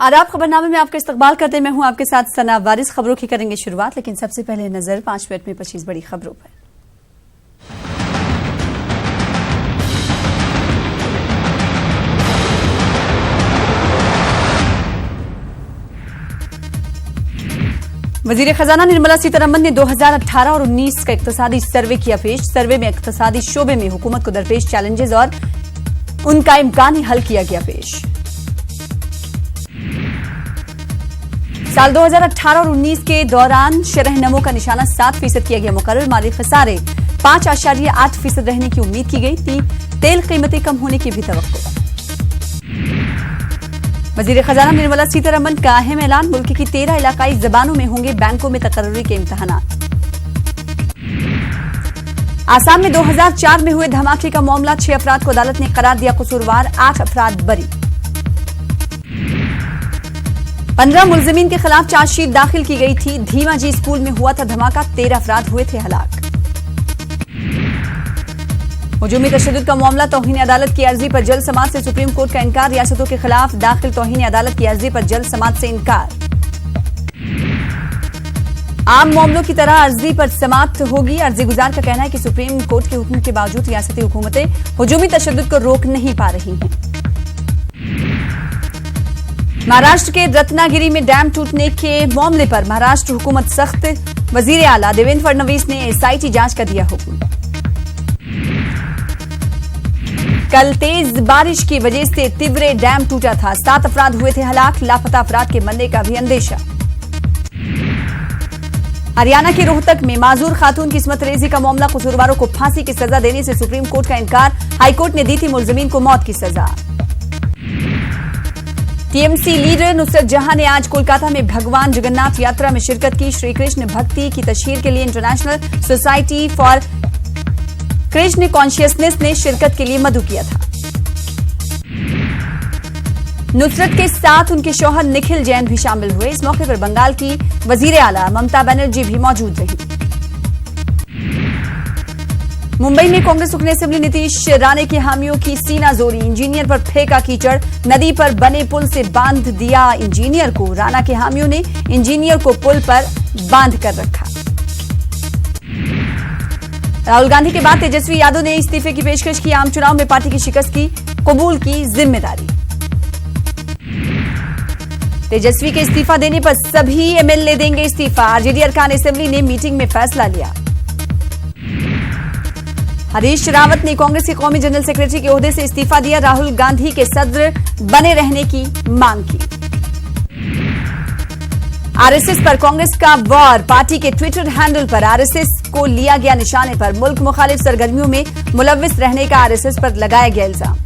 आदाब खबरनामे में आपका इस्तकबाल करते मैं हूं आपके साथ सना वारिस। खबरों की करेंगे शुरुआत, लेकिन सबसे पहले नजर 5 मिनट में 25 बड़ी खबरों पर। वजीर खजाना निर्मला सीतारमण ने 2018 और 19 का इक्तिसादी सर्वे किया पेश। सर्वे में इक्तिसादी शोबे में हुकूमत को दरपेश चैलेंजेस और उनका इम्कानी हल किया गया पेश। साल 2018 और 19 के दौरान शरह नमो का निशाना 7% किया गया मुकर्रर। माली खसारे 5.8% रहने की उम्मीद की गई थी। तेल कीमतें कम होने की भी तवक्को। वजीर खजाना निर्मला सीतारमण का अहम ऐलान, मुल्क की 13 इलाकाई जबानों में होंगे बैंकों में तकर्रुरी के इम्तिहानात। आसाम में 2004 में हुए धमाके का मामला, 6 अफराद को अदालत ने करार दिया कसूरवार, 8 अफराद बरी। 15 मुलजिमीन के खिलाफ चार्जशीट दाखिल की गई थी। धीमाजी स्कूल में हुआ था धमाका, 13 अफराद हुए थे हलाक। हुजूमी तशद्दुद का मामला, तौहीन अदालत की अर्जी पर जल्द समाअत से सुप्रीम कोर्ट का इनकार। रियासतों के खिलाफ दाखिल तौहीन अदालत की अर्जी पर जल्द समाअत से इनकार। आम मामलों की तरह अर्जी पर समाअत होगी। अर्जी गुजार का कहना है कि सुप्रीम कोर्ट के हुक्म के बावजूद रियासती हुकूमतें हुजूमी तशद्दुद को रोक नहीं पा रही हैं। महाराष्ट्र के रत्नागिरी में डैम टूटने के मामले पर महाराष्ट्र हुकूमत सख्त। वजीर आला देवेंद्र फडणवीस ने एसआईटी जांच का दिया हुक्म। कल तेज बारिश की वजह से तिवरे डैम टूटा था, 7 अफराद हुए थे हलाक। लापता अफराद के मरने का भी अंदेशा। हरियाणा के रोहतक में माजूर खातून की इस्मत रेजी का मामला, कसूरवारों को फांसी की सजा देने से सुप्रीम कोर्ट का इनकार। हाईकोर्ट ने दी थी मुलजिमीन को मौत की सजा। टीएमसी लीडर नुसरत जहां ने आज कोलकाता में भगवान जगन्नाथ यात्रा में शिरकत की। श्री कृष्ण भक्ति की तशहीर के लिए international society for Krishna consciousness ने शिरकत के लिए मदु किया था। नुसरत के साथ उनके शौहर निखिल जैन भी शामिल हुए। इस मौके पर बंगाल की वजीर आला ममता बनर्जी भी मौजूद रही। मुंबई में कांग्रेस रुकन असेंबली नीतीश राणे के हामियों की सीना जोरी। इंजीनियर पर फेंका कीचड़, नदी पर बने पुल से बांध दिया इंजीनियर को। राणा के हामियों ने इंजीनियर को पुल पर बांध कर रखा। राहुल गांधी के बाद तेजस्वी यादव ने इस्तीफे की पेशकश की। आम चुनाव में पार्टी की शिकस्त की कबूल की जिम्मेदारी। तेजस्वी के इस्तीफा देने पर सभी एमएलए देंगे इस्तीफा। आरजेडी अरकान असेंबली ने मीटिंग में फैसला लिया। हरीश रावत ने कांग्रेस के कौमी जनरल सेक्रेटरी के ओहदे से इस्तीफा दिया। राहुल गांधी के सदर बने रहने की मांग की। आरएसएस पर कांग्रेस का वार, पार्टी के ट्विटर हैंडल पर आरएसएस को लिया गया निशाने पर। मुल्क मुखालिफ सरगर्मियों में मुलव्विस रहने का आरएसएस पर लगाया गया इल्जाम।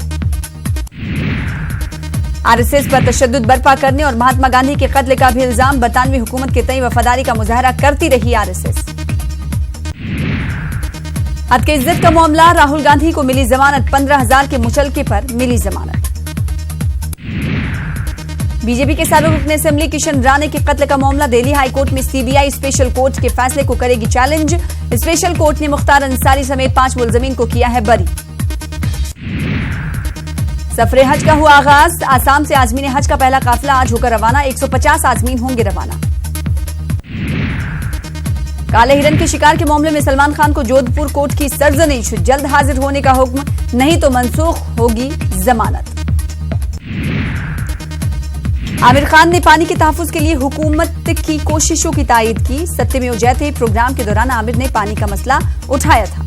आरएसएस पर तशद्दुद बर्पा करने और महात्मा गांधी के कत्ल का भी इल्जाम। बरतानवी हुकूमत के तई वफादारी का मुजाहरा करती रही आरएसएस। हद के इज्जत का मामला, राहुल गांधी को मिली जमानत। 15,000 के मुचलके पर मिली जमानत। बीजेपी के साबिक रुकन असेंबली किशन राणे के कत्ल का मामला, दिल्ली हाईकोर्ट में सीबीआई स्पेशल कोर्ट के फैसले को करेगी चैलेंज। स्पेशल कोर्ट ने मुख्तार अंसारी समेत 5 मुलजिमीन को किया है बरी। सफरे हज का हुआ आगाज। आसाम से आजमीन हज का पहला काफिला आज होकर रवाना। 150 आजमीन होंगे रवाना। काले हिरन के शिकार के मामले में सलमान खान को जोधपुर कोर्ट की सरजनिश। जल्द हाजिर होने का हुक्म, नहीं तो मंसूख होगी जमानत। आमिर खान ने पानी के तहफ्फुज के लिए हुकूमत की कोशिशों की तायीद की। सत्यमेव जयते प्रोग्राम के दौरान आमिर ने पानी का मसला उठाया था।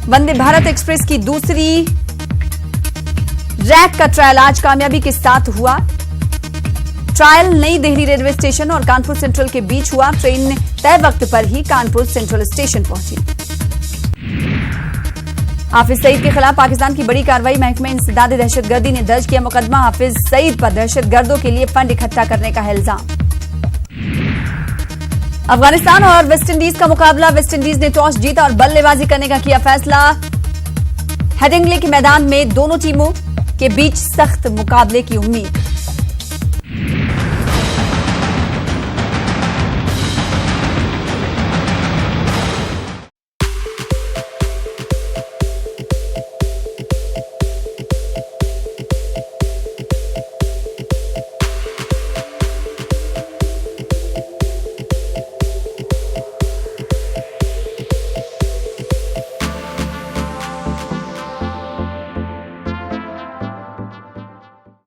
वंदे भारत एक्सप्रेस की दूसरी रैक का ट्रायल आज कामयाबी के साथ हुआ। ट्रायल नई दिल्ली रेलवे स्टेशन और कानपुर सेंट्रल के बीच हुआ। ट्रेन तय वक्त पर ही कानपुर सेंट्रल स्टेशन पहुंची। हाफिज सईद के खिलाफ पाकिस्तान की बड़ी कार्रवाई। महकमा इंसदाद दहशतगर्दी ने दर्ज किया मुकदमा। हाफिज सईद पर दहशतगर्दों के लिए फंड इकट्ठा करने का है इल्जाम। अफगानिस्तान और वेस्टइंडीज का मुकाबला। वेस्टइंडीज ने टॉस जीता और बल्लेबाजी करने का किया फैसला। हेडिंग्ले के मैदान में दोनों टीमों के बीच सख्त मुकाबले की उम्मीद।